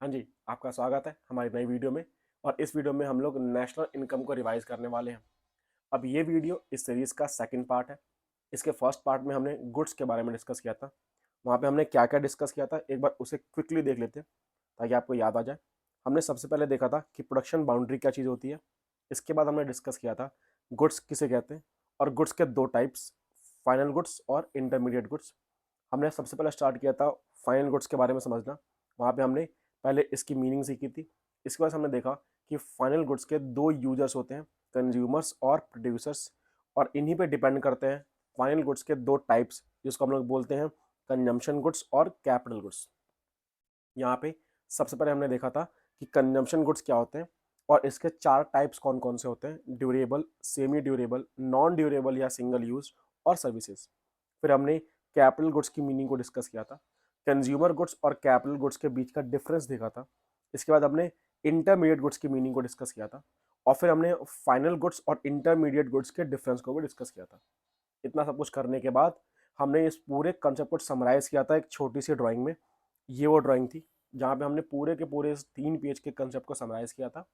हाँ जी, आपका स्वागत है हमारी नई वीडियो में। और इस वीडियो में हम लोग नेशनल इनकम को रिवाइज करने वाले हैं। अब ये वीडियो इस सीरीज का सेकंड पार्ट है। इसके फर्स्ट पार्ट में हमने गुड्स के बारे में डिस्कस किया था। वहाँ पे हमने क्या क्या डिस्कस किया था, एक बार उसे क्विकली देख लेते हैं ताकि आपको याद आ जाए। हमने सबसे पहले देखा था कि प्रोडक्शन बाउंड्री क्या चीज़ होती है। इसके बाद हमने डिस्कस किया था गुड्स किसे कहते हैं और गुड्स के दो टाइप्स, फाइनल गुड्स और इंटरमीडिएट गुड्स। हमने सबसे पहले स्टार्ट किया था फाइनल गुड्स के बारे में समझना। वहाँ पे हमने पहले इसकी मीनिंग सीखी थी। इसके बाद हमने देखा कि फाइनल गुड्स के दो यूजर्स होते हैं, कंज्यूमर्स और प्रोड्यूसर्स, और इन्हीं पे डिपेंड करते हैं फाइनल गुड्स के दो टाइप्स, जिसको हम लोग बोलते हैं कंजम्पशन गुड्स और कैपिटल गुड्स। यहाँ पे सबसे पहले हमने देखा था कि कंजम्पशन गुड्स क्या होते हैं और इसके चार टाइप्स कौन कौन से होते हैं: durable, semi durable, non durable या सिंगल यूज, और सर्विसेज। फिर हमने कैपिटल गुड्स की मीनिंग को डिस्कस किया था, कंज्यूमर गुड्स और कैपिटल गुड्स के बीच का डिफरेंस देखा था। इसके बाद हमने इंटरमीडिएट गुड्स की मीनिंग को डिस्कस किया था, और फिर हमने फाइनल गुड्स और इंटरमीडिएट गुड्स के डिफरेंस को भी डिस्कस किया था। इतना सब कुछ करने के बाद हमने इस पूरे कंसेप्ट को समराइज किया था एक छोटी सी ड्राइंग में। ये वो ड्राइंग थी जहाँ पे हमने पूरे के पूरे इस 3 पेज के कंसेप्ट को समराइज किया था।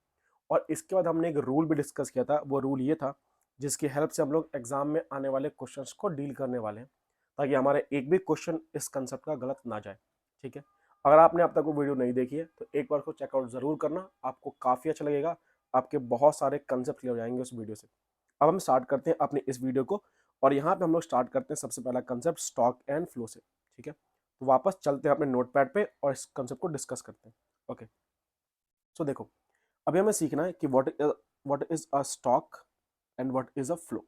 और इसके बाद हमने एक रूल भी डिस्कस किया था। वो रूल ये था जिसकी हेल्प से हम लोग एग्जाम में आने वाले क्वेश्चंस को डील करने वाले हैं, ताकि हमारे एक भी क्वेश्चन इस कंसेप्ट का गलत ना जाए। ठीक है, अगर आपने अब तक वो वीडियो नहीं देखी है तो एक बार को चेकआउट जरूर करना, आपको काफ़ी अच्छा लगेगा। आपके बहुत सारे कंसेप्ट क्लियर हो जाएंगे उस वीडियो से। अब हम स्टार्ट करते हैं अपने इस वीडियो को, और यहाँ पे हम लोग स्टार्ट करते हैं सबसे पहला कंसेप्ट स्टॉक एंड फ्लो से। ठीक है, तो वापस चलते हैं अपने नोटपैड पे और इस कंसेप्ट को डिस्कस करते हैं। ओके, सो देखो, अभी हमें सीखना है कि what is a stock and what is a flow.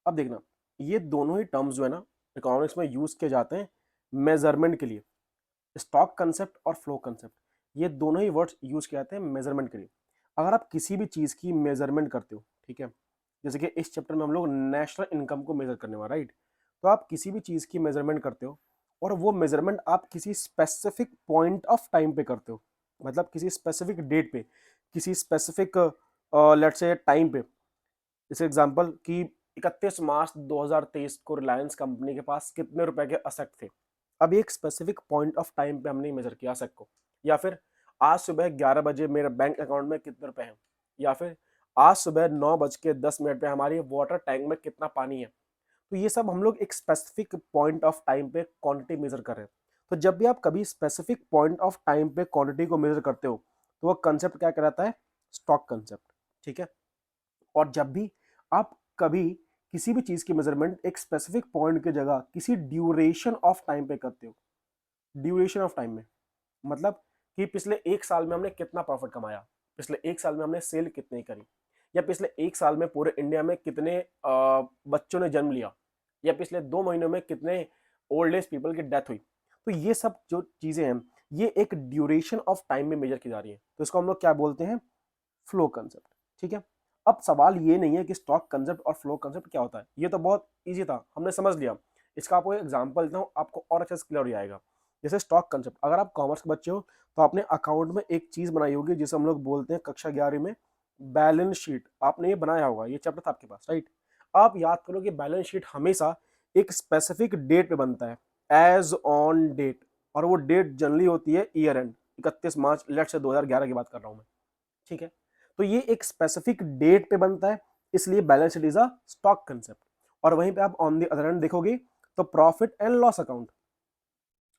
अब देखना, ये दोनों ही टर्म्स जो है ना इकोनॉमिक्स में यूज किए जाते हैं मेजरमेंट के लिए। स्टॉक कंसेप्ट और फ्लो कंसेप्ट, ये दोनों ही वर्ड्स यूज किए जाते हैं मेजरमेंट के लिए। अगर आप किसी भी चीज की मेजरमेंट करते हो, ठीक है, जैसे कि इस चैप्टर में हम लोग नेशनल इनकम को मेजर करने वाला, राइट। तो आप किसी भी चीज की मेजरमेंट करते हो और वो मेजरमेंट आप किसी स्पेसिफिक पॉइंट ऑफ टाइम पे करते हो, मतलब किसी स्पेसिफिक डेट पे, किसी स्पेसिफिक लेट्स से टाइम पे। जैसे एग्जांपल कि 31 मार्च 2023 को रिलायंस कंपनी के पास कितने रुपए के असेट थे। अब एक स्पेसिफिक पॉइंट ऑफ टाइम पे हमने मेजर किया असेट को। या फिर आज सुबह 11 बजे मेरे बैंक अकाउंट में कितने रुपए हैं। या फिर आज सुबह 9:10 पे हमारी वाटर टैंक में कितना पानी है। तो ये सब हम लोग एक स्पेसिफिक पॉइंट ऑफ टाइम पे क्वांटिटी मेजर कर रहे हैं। तो जब भी आप कभी स्पेसिफिक पॉइंट ऑफ टाइम पे क्वांटिटी को मेजर करते हो तो वो कंसेप्ट क्या कहलाता है? Stock concept. ठीक है, और जब भी आप कभी किसी भी चीज की मेजरमेंट एक स्पेसिफिक पॉइंट की जगह किसी ड्यूरेशन ऑफ टाइम पे करते हो, ड्यूरेशन ऑफ टाइम में मतलब कि पिछले 1 साल में हमने कितना प्रॉफिट कमाया, पिछले 1 साल में हमने सेल कितनी करी, या पिछले 1 साल में पूरे इंडिया में कितने बच्चों ने जन्म लिया, या पिछले 2 महीनों में कितने ओल्ड एज पीपल की डेथ हुई। तो ये सब जो चीजें हैं ये एक ड्यूरेशन ऑफ टाइम में मेजर की जा रही है, तो इसको हम लोग क्या बोलते हैं? Flow concept. ठीक है, अब सवाल ये नहीं है कि स्टॉक कंसेप्ट और फ्लो कंसेप्ट क्या होता है, ये तो बहुत इजी था, हमने समझ लिया। इसका आपको एक एग्जांपल देता हूँ, आपको और अच्छे से क्लियर हो जाएगा। जैसे स्टॉक कंसेप्ट, अगर आप कॉमर्स के बच्चे हो तो आपने अकाउंट में एक चीज बनाई होगी जिसे हम लोग बोलते हैं कक्षा 11वीं में बैलेंस शीट। आपने ये बनाया होगा, ये चैप्टर था आपके पास, राइट। आप याद करो कि बैलेंस शीट हमेशा एक स्पेसिफिक डेट पे बनता है, एज ऑन डेट, और वो डेट जनरली होती है ईयर एंड, 31 मार्च, लेट से 2011 की बात कर रहा हूं मैं। ठीक है, तो ये एक स्पेसिफिक डेट पे बनता है, इसलिए balance sheet is a stock concept. और वहीं पे आप ऑन द अदर हैंड देखोगे तो प्रॉफिट एंड लॉस अकाउंट,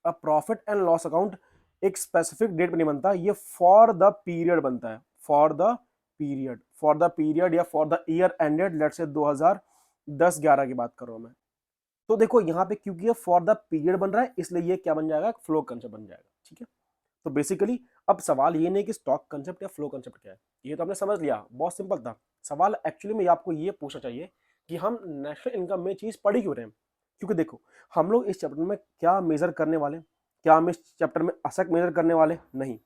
अब प्रॉफिट एंड लॉस अकाउंट एक स्पेसिफिक डेट पे नहीं बनता, ये फॉर द पीरियड बनता है, फॉर द पीरियड या for the year ended, let's say 2010-11 की बात कर रहा हूं मैं। तो देखो यहाँ पे क्योंकि ये फॉर द पीरियड बन रहा है इसलिए ये क्या बन जाएगा? फ्लो कंसेप्ट बन जाएगा। ठीक है, तो बेसिकली अब सवाल ये नहीं कि स्टॉक कंसेप्ट या फ्लो कंसेप्ट क्या है, ये तो हमने समझ लिया, बहुत सिंपल था। सवाल एक्चुअली में आपको ये पूछना चाहिए कि हम नेशनल इनकम में चीज पढ़ी क्यों रहे हैं। क्योंकि देखो, हम लोग इस चैप्टर में क्या मेजर करने वाले हैं? क्या हम इस चैप्टर में असेट मेजर करने वाले? नहीं,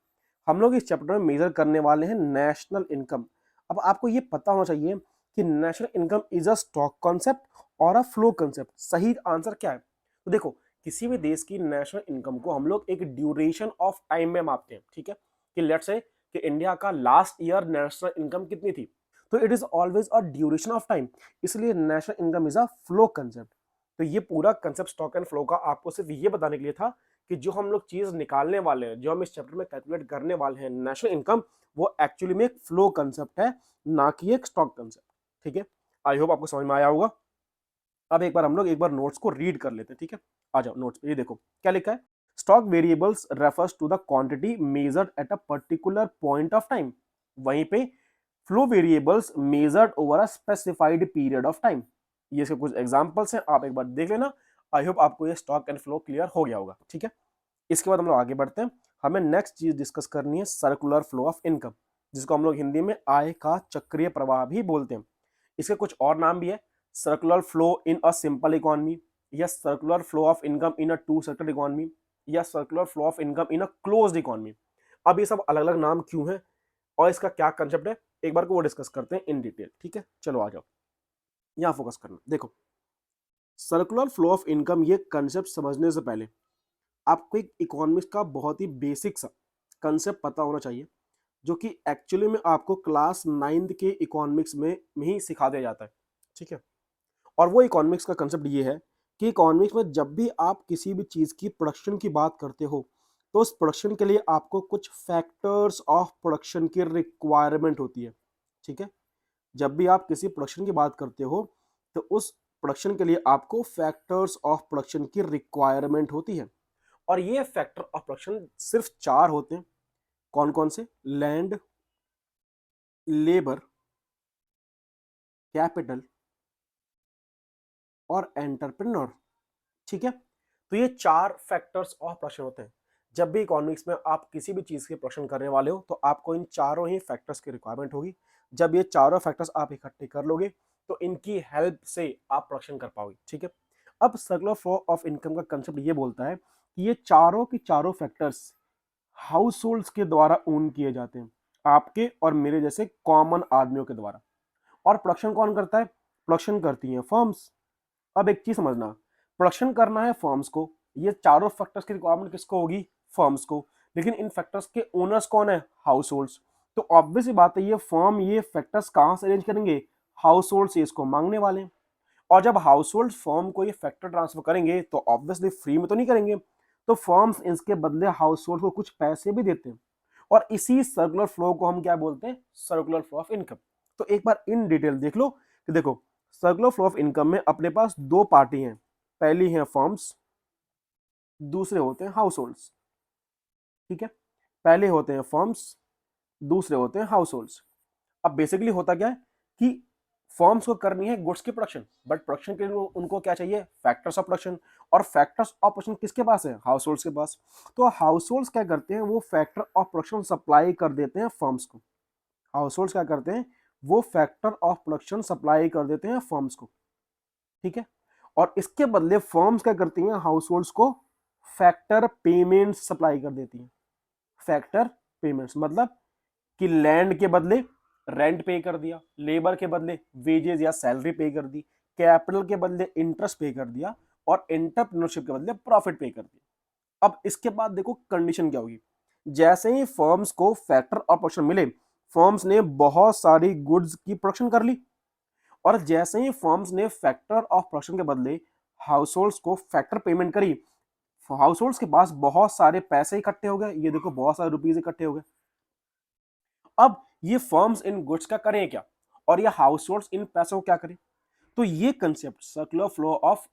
हम लोग इस चैप्टर में मेजर करने वाले हैं नेशनल इनकम। अब आपको ये पता होना चाहिए कि national income is a stock concept और अ फ्लो कॉन्सेप्ट। सही आंसर क्या है? तो देखो, किसी भी देश की नेशनल इनकम को हम लोग एक ड्यूरेशन ऑफ टाइम में मापते हैं। ठीक है, कि लेट्स से कि इंडिया का लास्ट ईयर नेशनल इनकम कितनी थी, तो it is always a duration of time, इसलिए national income is a flow concept. तो ये पूरा कंसेप्ट स्टॉक एंड फ्लो का आपको सिर्फ ये बताने के लिए था कि जो हम लोग चीज निकालने वाले हैं, जो हम इस चैप्टर में कैलकुलेट करने वाले हैं नेशनल इनकम, वो एक्चुअली में एक फ्लो कंसेप्ट है, ना कि एक स्टॉक कंसेप्ट। ठीक है, आई होप आपको समझ में आया होगा। अब एक बार हम लोग एक बार नोट्स को रीड कर लेते हैं। ठीक है, आ जाओ नोट्स पे। ये देखो क्या लिखा है, stock variables refers to the quantity measured at a particular point of time. वहीं पे flow variables measured over a specified period of time. ये इसके कुछ एग्जांपल्स हैं, आप एक बार देख लेना। आई होप आपको ये स्टॉक एंड फ्लो क्लियर हो गया होगा। ठीक है, इसके बाद हम लोग आगे बढ़ते हैं। हमें नेक्स्ट चीज डिस्कस करनी है सर्कुलर फ्लो ऑफ इनकम, जिसको हम लोग हिंदी में आय का चक्रीय प्रवाह भी बोलते हैं। इसके कुछ और नाम भी है, circular flow in a simple economy, या circular flow of income in a two sector economy, या circular flow of income in a closed economy. अब ये सब अलग अलग नाम क्यों हैं और इसका क्या कंसेप्ट है, एक बार को वो डिस्कस करते हैं इन डिटेल। ठीक है, चलो आ जाओ, यहाँ फोकस करना। देखो, सर्कुलर फ्लो ऑफ इनकम ये कंसेप्ट समझने से पहले आपको एक इकोनॉमिक्स का बहुत ही बेसिक सा कंसेप्ट पता होना चाहिए, जो कि एक्चुअली में आपको क्लास 9th के इकोनॉमिक्स में ही सिखा दिया जाता है। ठीक है, और वो इकोनॉमिक्स का कंसेप्ट ये है कि इकोनॉमिक्स में जब भी आप किसी भी चीज़ की प्रोडक्शन की बात करते हो, तो उस प्रोडक्शन के लिए आपको कुछ फैक्टर्स ऑफ प्रोडक्शन की रिक्वायरमेंट होती है। ठीक है, जब भी आप किसी प्रोडक्शन की बात करते हो, तो उस प्रोडक्शन के लिए आपको फैक्टर्स ऑफ प्रोडक्शन की रिक्वायरमेंट होती है। और ये फैक्टर ऑफ प्रोडक्शन सिर्फ 4 होते हैं। कौन कौन से? लैंड, लेबर, कैपिटल और एंटरप्रेन्योर। ठीक है, तो ये 4 फैक्टर्स ऑफ प्रोडक्शन होते हैं। जब भी इकोनॉमिक्स में आप किसी भी चीज की प्रोडक्शन करने वाले हो, तो आपको इन चारों ही फैक्टर्स की रिक्वायरमेंट होगी। जब ये चारों फैक्टर्स आप इकट्ठे कर लोगे, तो इनकी हेल्प से आप प्रोडक्शन कर पाओगे। ठीक है, अब सर्कुलर फ्लो ऑफ इनकम का कंसेप्ट ये बोलता है कि ये चारों की चारों फैक्टर्स हाउस होल्ड्स के द्वारा ओन किए जाते हैं, आपके और मेरे जैसे कॉमन आदमियों के द्वारा। और प्रोडक्शन कौन करता है? प्रोडक्शन करती हैं फर्म्स। अब एक चीज समझना, प्रोडक्शन करना है फर्म्स को, ये चारों फैक्टर्स की रिक्वायरमेंट किसको होगी? फर्म्स को। लेकिन इन फैक्टर्स के ओनर्स कौन है? House holds. तो ऑब्वियस बात है, ये फर्म ये फैक्टर्स कहां से अरेंज करेंगे? हाउस होल्ड से इसको मांगने वाले। और जब हाउस होल्ड फर्म को ये फैक्टर ट्रांसफर करेंगे, तो ऑब्वियसली फ्री में तो नहीं करेंगे, तो फर्म्स इसके बदले हाउस होल्ड को कुछ पैसे भी देते हैं। और इसी सर्कुलर फ्लो को हम क्या बोलते हैं? Circular flow of income. तो एक बार इन डिटेल देख लो कि देखो, सर्कुलर फ्लो ऑफ इनकम में अपने पास दो पार्टी हैं, पहली है फर्म्स, दूसरे होते हैं हाउस होल्ड्स। ठीक है, पहले होते हैं फर्म्स, दूसरे होते हैं हाउस होल्ड्स। अब बेसिकली होता क्या है कि फर्म्स को करनी है गुड्स की प्रोडक्शन, बट प्रोडक्शन के लिए उनको क्या चाहिए? Factors of production. और फैक्टर्स ऑफ प्रोडक्शन किसके पास है? हाउस होल्ड्स के पास। तो हाउस होल्ड्स क्या करते हैं? वो फैक्टर ऑफ प्रोडक्शन सप्लाई कर देते हैं फर्म्स को। हाउस होल्ड्स क्या करते हैं? वो फैक्टर ऑफ प्रोडक्शन सप्लाई कर देते हैं फर्म्स को। ठीक है, और इसके बदले फर्म्स क्या करती हैं? हाउस होल्ड्स को फैक्टर पेमेंट्स सप्लाई कर देती हैं। फैक्टर पेमेंट्स मतलब कि लैंड के बदले रेंट पे कर दिया, लेबर के बदले वेजेस या सैलरी पे कर दी, कैपिटल के बदले इंटरेस्ट पे कर दिया, और एंटरप्रेन्योरशिप के बदले प्रॉफिट पे कर दिया। अब इसके बाद देखो कंडीशन क्या होगी। जैसे ही फर्म्स को फैक्टर ऑफ प्रोडक्शन मिले, फर्म्स ने बहुत सारी गुड्स की प्रोडक्शन कर ली, और जैसे ही फर्म्स ने फैक्टर ऑफ प्रोडक्शन के बदले हाउस होल्ड्स को फैक्टर पेमेंट करी, हाउस होल्ड्स के पास बहुत सारे पैसे इकट्ठे हो गए। ये देखो, बहुत सारे रुपीज इकट्ठे हो गए। अब ये फर्म्स इन गुड्स का करें क्या, और ये हाउस होल्ड्स इन पैसों को क्या करें? तो ये concept circular flow of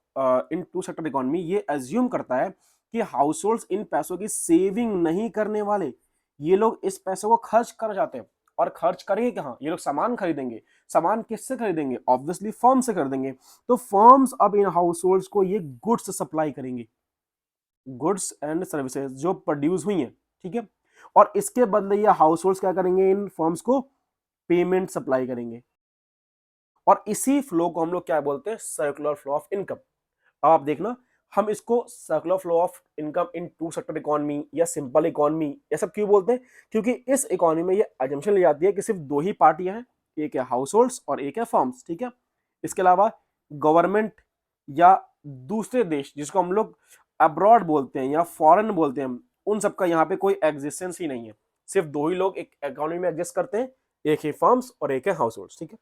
in two sector economy ये एज्यूम करता है कि हाउस होल्ड्स इन पैसों की सेविंग नहीं करने वाले, ये लोग इस पैसों को खर्च कर जाते हैं। और खर्च करेंगे कहाँ? ये लोग सामान खरीदेंगे। सामान किससे खरीदेंगे? ऑब्वियसली फर्म से खरीदेंगे। तो फर्म्स अब इन हाउस होल्ड्स को ये गुड्स सप्लाई करेंगे, गुड्स एंड सर्विसेज जो प्रोड्यूस हुई हैं। ठीक है, और इसके बदले ये हाउस होल्ड्स क्या करेंगे? इन फर्म्स को पेमेंट सप्लाई करेंगे। और इसी फ्लो को हम लोग क्या बोलते हैं? Circular flow of income. अब आप देखना, हम इसको circular flow of income in two sector economy या सिंपल इकोनॉमी ये सब क्यों बोलते हैं? क्योंकि इस इकोनॉमी में ये अजम्पशन ली जाती है कि सिर्फ दो ही पार्टियां हैं, एक है हाउस होल्ड्स और एक है फर्म्स। ठीक है, इसके अलावा गवर्नमेंट या दूसरे देश जिसको हम लोग अब्रॉड बोलते हैं या फॉरेन बोलते हैं, उन सबका यहाँ पे कोई एग्जिस्टेंस ही नहीं है। सिर्फ दो ही लोग एक इकोनॉमी में एग्जिस्ट करते हैं, एक है फर्म्स और एक है हाउस होल्ड्स। ठीक है,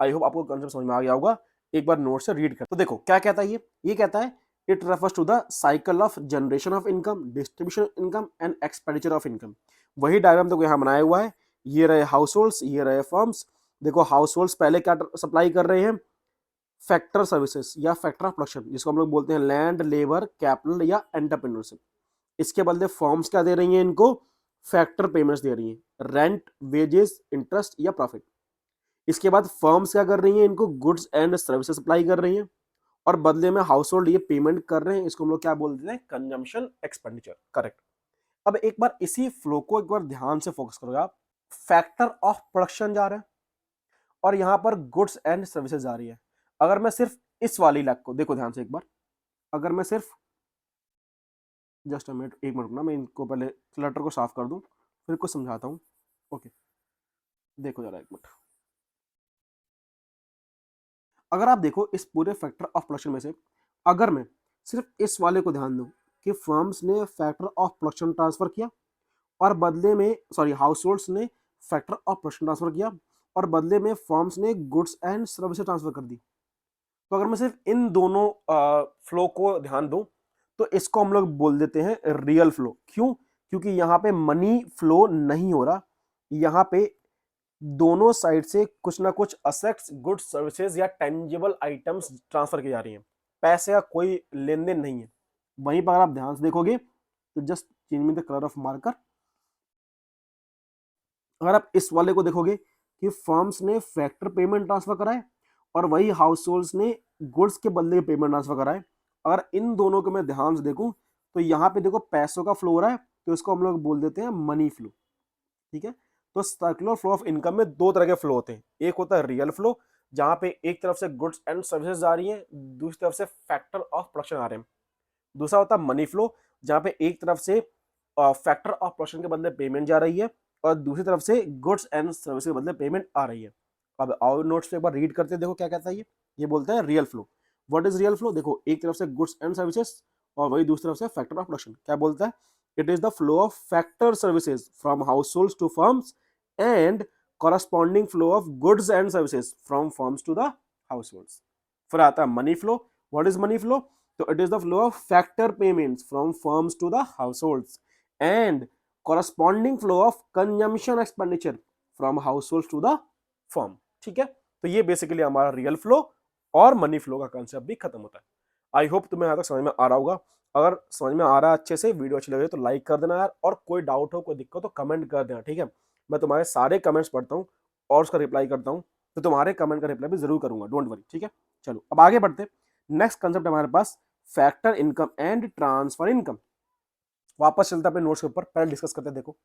आई होप आपको कंसेप्ट समझ में आ गया होगा। एक बार नोट से रीड कर। तो देखो क्या कहता है ये कहता है it refers to the cycle of generation of income, distribution income and expenditure of income. वही डायग्राम देखो यहाँ बनाया हुआ है, ये रहे हाउस होल्ड्स, ये रहे फर्म्स। देखो हाउस होल्ड्स पहले क्या सप्लाई कर रहे हैं, फैक्टर सर्विसेज या फैक्टर ऑफ प्रोडक्शन, जिसको हम लोग बोलते हैं लैंड, लेबर, कैपिटल या एंटरप्रेन्योरशिप। इसके बदले फर्म्स क्या दे रही हैं इनको, फैक्टर पेमेंट्स दे रही हैं, रेंट, वेजेस, इंटरेस्ट या प्रॉफिट। इसके बाद फर्म्स क्या कर रही हैं, इनको गुड्स एंड सर्विसेज सप्लाई कर रही हैं और बदले में हाउस होल्ड ये पेमेंट कर रहे हैं। इसको हम लोग क्या बोलते हैं, कंजम्पशन एक्सपेंडिचर। करेक्ट। अब एक बार इसी फ्लो को एक बार ध्यान से फोकस करोगे आप, फैक्टर ऑफ प्रोडक्शन जा रहा है और यहां पर गुड्स एंड सर्विसेज जा रही है। अगर मैं सिर्फ इस वाली लाख को देखो ध्यान से एक बार, अगर मैं सिर्फ जस्ट अ मिनट, एक मिनट रुकना, मैं इनको पहले क्लटर को साफ कर दूं फिर कुछ समझाता हूं। ओके, देखो जरा एक मिनट। अगर आप देखो इस पूरे फैक्टर ऑफ प्रोडक्शन में से, अगर मैं सिर्फ इस वाले को ध्यान दूं कि फर्म्स ने फैक्टर ऑफ प्रोडक्शन ट्रांसफर किया और बदले में, सॉरी, हाउस होल्ड्स ने फैक्टर ऑफ प्रोडक्शन ट्रांसफर किया और बदले में फर्म्स ने गुड्स एंड सर्विसेज ट्रांसफर कर दी। तो अगर मैं सिर्फ इन दोनों फ्लो को ध्यान दूं तो इसको हम लोग बोल देते हैं रियल फ्लो। क्यों? क्योंकि यहाँ पे मनी फ्लो नहीं हो रहा, यहाँ पे दोनों साइड से कुछ ना कुछ असेट्स, गुड्स, सर्विसेज या टेंजिबल आइटम्स ट्रांसफर की जा रही हैं, पैसे का कोई लेन देन नहीं है। वहीं पर अगर आप ध्यान से देखोगे तो just change me the colour of marker, अगर आप इस वाले को देखोगे कि फर्म्स ने फैक्टर पेमेंट ट्रांसफर कराए और वही हाउस होल्ड्स ने गुड्स के बदले पेमेंट ट्रांसफर कराए। अगर इन दोनों को मैं ध्यान से देखूं तो यहाँ पे देखो पैसों का फ्लो हो रहा है, तो इसको हम लोग बोल देते हैं मनी फ्लो। ठीक है, तो सर्कुलर फ्लो ऑफ इनकम में दो तरह के फ्लो होते हैं। एक होता है रियल फ्लो, जहां पे एक तरफ से गुड्स एंड सर्विसेज आ रही हैं, दूसरी तरफ से फैक्टर ऑफ प्रोडक्शन आ रहे हैं। दूसरा होता है मनी फ्लो, जहां पे एक तरफ से फैक्टर ऑफ प्रोडक्शन के बदले पेमेंट जा रही है और दूसरी तरफ से गुड्स एंड सर्विस के बदले पेमेंट आ रही है। अब और नोट्स पे एक बार रीड करते, देखो क्या कहता है ये बोलता है real flow. What is real flow? देखो एक तरफ से गुड्स एंड सर्विसेज और वही दूसरी तरफ से फैक्टर ऑफ प्रोडक्शन। क्या बोलता है? It is the flow of factor services from household to firms and corresponding flow of goods and services from firms to the households. फिर आता है money flow. What is money flow? So it is the flow of factor payments from firms to the households and corresponding flow of consumption expenditure from households to the firm। ठीक है, तो ये basically हमारा real flow और money flow का concept भी खत्म होता है। आई होप तुम्हें यहाँ तक समझ में आ रहा होगा। अगर समझ में आ रहा है अच्छे से, वीडियो अच्छी लग रही है तो लाइक कर देना यार, और कोई डाउट हो, कोई दिक्कत हो, कमेंट कर देना। ठीक है, मैं तुम्हारे सारे कमेंट्स पढ़ता हूँ और उसका रिप्लाई करता हूँ, तो तुम्हारे कमेंट का रिप्लाई भी जरूर करूंगा, डोंट वरी। ठीक है, चलो अब आगे बढ़ते। नेक्स्ट कंसेप्ट हमारे पास factor income and transfer income. वापस चलते अपने नोट्स के ऊपर, पहले डिस्कस करते हैं। देखो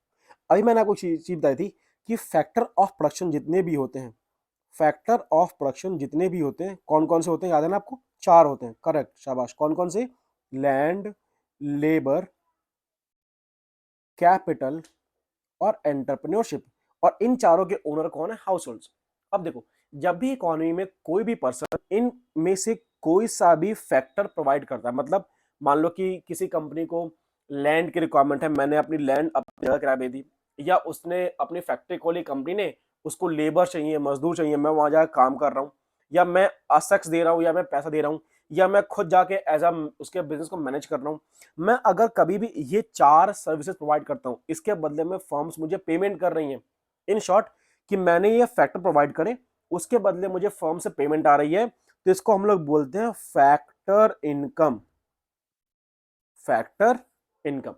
अभी मैंने आपको चीज बताई थी कि फैक्टर ऑफ प्रोडक्शन जितने भी होते हैं, फैक्टर ऑफ प्रोडक्शन जितने भी होते हैं, कौन कौन से होते हैं, याद है ना आपको? चार होते हैं। करेक्ट, शाबाश। कौन कौन से? लैंड, लेबर, कैपिटल और एंटरप्रेन्योरशिप। और इन चारों के ओनर कौन है? House holds. अब देखो, जब भी इकोनॉमी में कोई भी पर्सन इन में से कोई सा भी फैक्टर प्रोवाइड करता है, मतलब मान लो कि किसी कंपनी को लैंड की रिक्वायरमेंट है, मैंने अपनी लैंड अपनी जगह किराए पे दी, या उसने अपनी फैक्ट्री खोली कंपनी ने, उसको लेबर चाहिए, मजदूर चाहिए, मैं वहां जाकर काम कर रहा हूँ, या मैं असेट्स दे रहा हूँ, या मैं पैसा दे रहा हूँ, या मैं खुद जाके एज अ उसके बिजनेस को मैनेज कर रहा हूँ। मैं अगर कभी भी ये चार सर्विसेज प्रोवाइड करता हूँ, इसके बदले में फर्म्स मुझे पेमेंट कर रही हैं। इन शॉर्ट कि मैंने ये फैक्टर प्रोवाइड करे, उसके बदले मुझे फर्म से पेमेंट आ रही है, तो इसको हम लोग बोलते हैं फैक्टर इनकम। फैक्टर इनकम,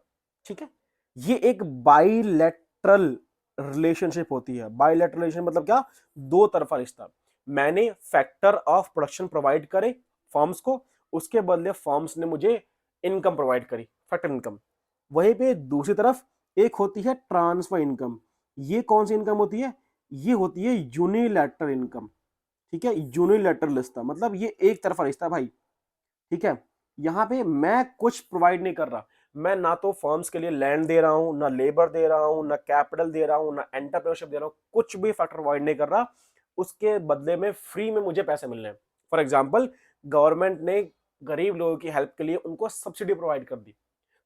ठीक है। ये एक बाइलेटरल रिलेशनशिप होती है। बाइलेटरल रिलेशन मतलब क्या? दो तरफा रिश्ता। मैंने फैक्टर ऑफ प्रोडक्शन प्रोवाइड करे फर्म्स को, उसके बदले फर्म्स ने मुझे इनकम प्रोवाइड करी, फैक्टर इनकम। वहीं पे दूसरी तरफ एक होती है ट्रांसफर इनकम। ये कौन सी इनकम होती है? ये होती है यूनिलैटरल इनकम। ठीक है, यूनिलैटरल रिश्ता मतलब ये एक तरफा रिश्ता भाई। ठीक है, यहाँ पे मैं कुछ प्रोवाइड नहीं कर रहा, मैं ना तो फर्म्स के लिए लैंड दे रहा हूँ, ना लेबर दे रहा हूँ, ना कैपिटल दे रहा हूँ, ना एंटरप्रेन्योरशिप दे रहा हूँ, कुछ भी फैक्टर प्रोवाइड नहीं कर रहा। उसके बदले में फ्री में मुझे पैसे मिल रहे हैं। फॉर एग्जाम्पल, गवर्नमेंट ने गरीब लोगों की हेल्प के लिए उनको सब्सिडी प्रोवाइड कर दी,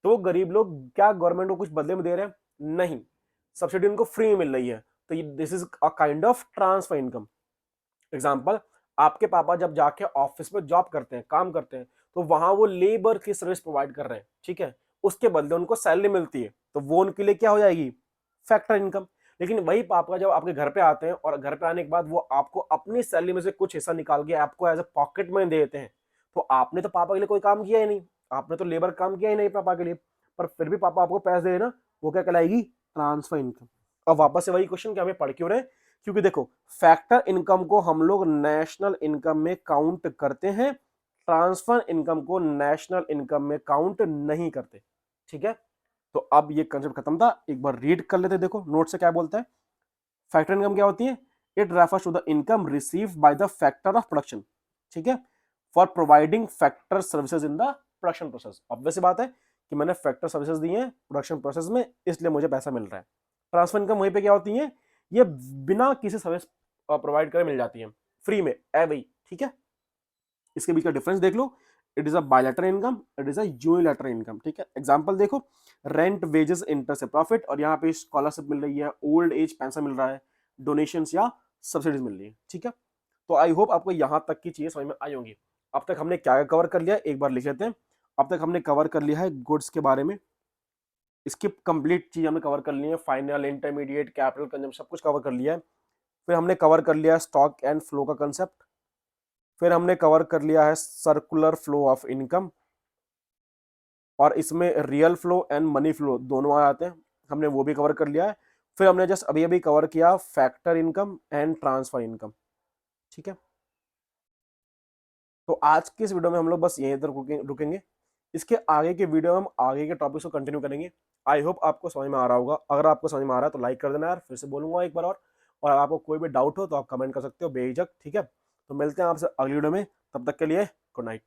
तो वो गरीब लोग क्या गवर्नमेंट को कुछ बदले में दे रहे हैं? नहीं, सब्सिडी उनको फ्री में मिल रही है। तो this is a kind of transfer income. Example, आपके पापा जब जाके ऑफिस में जॉब करते हैं, काम करते हैं, तो वहां वो लेबर की सर्विस प्रोवाइड कर रहे हैं, ठीक है, उसके बदले उनको सैलरी मिलती है, तो वो उनके लिए क्या हो जाएगी, फैक्टर इनकम। लेकिन वही पापा जब आपके घर पे आते हैं और घर पे आने के बाद वो आपको अपनी सैलरी में से कुछ हिस्सा निकाल के आपको एज ए पॉकेट मनी दे देते हैं, तो आपने तो पापा के लिए कोई काम किया ही नहीं, आपने तो लेबर काम किया ही नहीं पापा के लिए, पर फिर भी पापा आपको पैसे दे देना, वो क्या कहलाएगी, ट्रांसफर इनकम। अब वापस से वही क्वेश्चन कि हमें पढ़ क्यों रहे, क्योंकि देखो फैक्टर इनकम को हम लोग नेशनल इनकम में काउंट करते हैं, ट्रांसफर इनकम को नेशनल इनकम में काउंट नहीं करते, ठीक है। तो अब ये कंसेप्ट खत्म था, एक बार रीड कर लेते, देखो नोट से क्या बोलता है। फैक्टर इनकम क्या होती है, it refers to the income received by the factor of production, ठीक है, for providing factor services in the production process. Obvious बात है कि मैंने फैक्टर सर्विसेज दी हैं प्रोडक्शन प्रोसेस में, इसलिए मुझे पैसा मिल रहा है। ट्रांसफर इनकम वहीं पे क्या होती है, ये बिना किसी सर्विस प्रोवाइड करे मिल जाती है, फ्री में है भाई, ठीक है। इसके बीच का डिफरेंस देख लो, it is a bilateral income, it is a unilateral income, ठीक है। एग्जांपल देखो, रेंट, वेजेस, इंटरेस्ट, प्रॉफिट, और यहाँ पे स्कॉलरशिप मिल रही है, ओल्ड एज पेंशन मिल रहा है, डोनेशंस या सब्सिडीज मिल रही है, ठीक है। तो आई होप आपको यहां तक की चीजें समझ में आई होंगी। अब तक हमने क्या कवर कर लिया, एक बार लिख लेते हैं। अब तक हमने कवर कर लिया है गुड्स के बारे में, इसकी कंप्लीट चीज हमने कवर कर ली है, फाइनल, इंटरमीडिएट, कैपिटल, कंजम्पशन, सब कुछ कवर कर लिया है। फिर हमने कवर कर लिया स्टॉक एंड फ्लो का कंसेप्ट, फिर हमने कवर कर लिया है सर्कुलर फ्लो ऑफ इनकम, और इसमें real flow and money flow दोनों आ जाते हैं, हमने वो भी कवर कर लिया है। फिर हमने जस्ट अभी अभी कवर किया factor income and transfer income, ठीक है। तो आज की इस वीडियो में हम लोग बस यहीं तक रुकेंगे। इसके आगे के वीडियो में हम आगे के टॉपिक्स को कंटिन्यू करेंगे। आई होप आपको समझ में आ रहा होगा, अगर आपको समझ में आ रहा है तो लाइक कर देना यार, फिर से बोलूंगा एक बार और आपको कोई भी डाउट हो तो आप कमेंट कर सकते हो बेझिझक, ठीक है। तो मिलते हैं आपसे अगली वीडियो में, तब तक के लिए गुड नाइट।